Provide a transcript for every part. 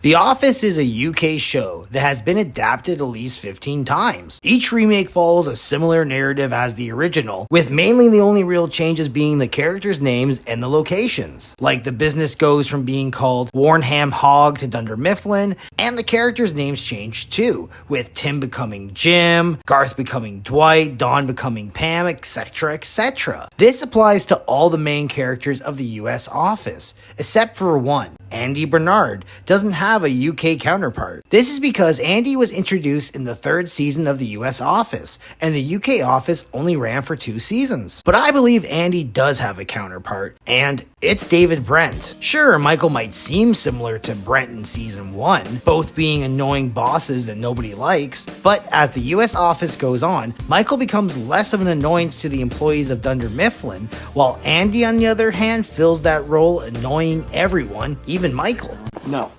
The Office is a UK show that has been adapted at least 15 times. Each remake follows a similar narrative as the original, with mainly the only real changes being the characters' names and the locations. Like the business goes from being called Warnham Hog to Dunder Mifflin, and the characters' names change too, with Tim becoming Jim, Garth becoming Dwight, Dawn becoming Pam, etc, etc. This applies to all the main characters of the US Office, except for one. Andy Bernard doesn't have a UK counterpart. This is because Andy was introduced in the third season of the US Office, and the UK Office only ran for 2 seasons. But I believe Andy does have a counterpart, and it's David Brent. Sure, Michael might seem similar to Brent in season 1, both being annoying bosses that nobody likes, but as the US Office goes on, Michael becomes less of an annoyance to the employees of Dunder Mifflin, while Andy on the other hand fills that role annoying everyone, even Michael. No,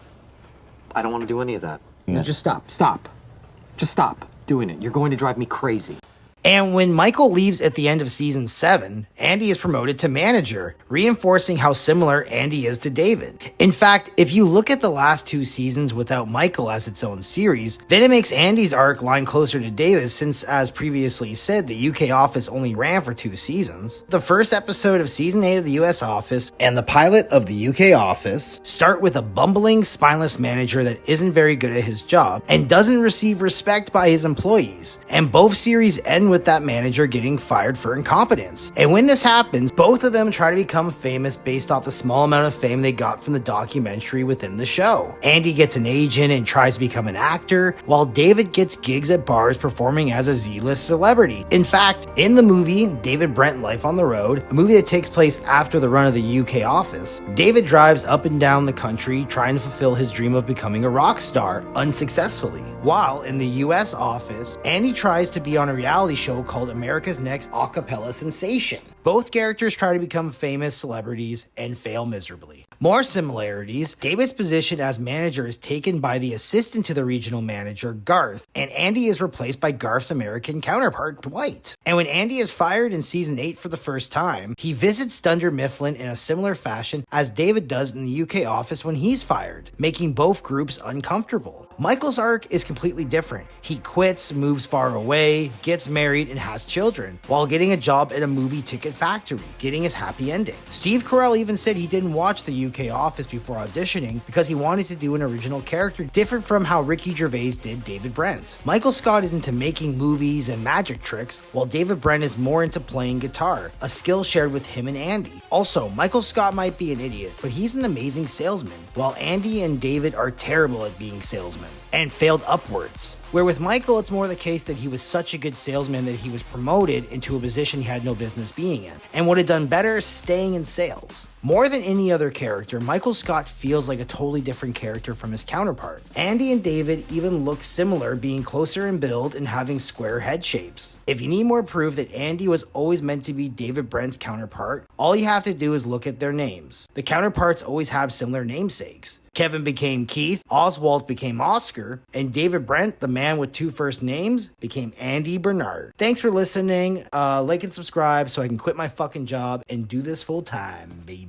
I don't want to do any of that. No, just stop. Just stop doing it. You're going to drive me crazy. And when Michael leaves at the end of season 7, Andy is promoted to manager, reinforcing how similar Andy is to David. In fact, if you look at the last 2 seasons without Michael as its own series, then it makes Andy's arc line closer to David's since, as previously said, the UK Office only ran for 2 seasons. The first episode of season 8 of the US Office and the pilot of the UK Office start with a bumbling, spineless manager that isn't very good at his job and doesn't receive respect by his employees. And both series end with that manager getting fired for incompetence. And when this happens, both of them try to become famous based off the small amount of fame they got from the documentary within the show. Andy gets an agent and tries to become an actor, while David gets gigs at bars performing as a Z-list celebrity. In fact, in the movie David Brent Life on the Road, a movie that takes place after the run of the UK Office, David drives up and down the country trying to fulfill his dream of becoming a rock star unsuccessfully. While in the US Office, Andy tries to be on a reality show called America's Next Acapella Sensation. Both characters try to become famous celebrities and fail miserably. More similarities, David's position as manager is taken by the assistant to the regional manager, Garth, and Andy is replaced by Garth's American counterpart, Dwight. And when Andy is fired in season 8 for the first time, he visits Dunder Mifflin in a similar fashion as David does in the UK Office when he's fired, making both groups uncomfortable. Michael's arc is completely different. He quits, moves far away, gets married, and has children, while getting a job at a movie ticket factory, getting his happy ending. Steve Carell even said he didn't watch the UK Office before auditioning because he wanted to do an original character different from how Ricky Gervais did David Brent. Michael Scott is into making movies and magic tricks, while David Brent is more into playing guitar, a skill shared with him and Andy. Also, Michael Scott might be an idiot, but he's an amazing salesman, while Andy and David are terrible at being salesmen and failed upwards. Where with Michael, it's more the case that he was such a good salesman that he was promoted into a position he had no business being in, and would have done better staying in sales. More than any other character, Michael Scott feels like a totally different character from his counterpart. Andy and David even look similar, being closer in build and having square head shapes. If you need more proof that Andy was always meant to be David Brent's counterpart, all you have to do is look at their names. The counterparts always have similar namesakes. Kevin became Keith, Oswald became Oscar, and David Brent, the man with 2 first names, became Andy Bernard. Thanks for listening. Like and subscribe so I can quit my fucking job and do this full time, baby.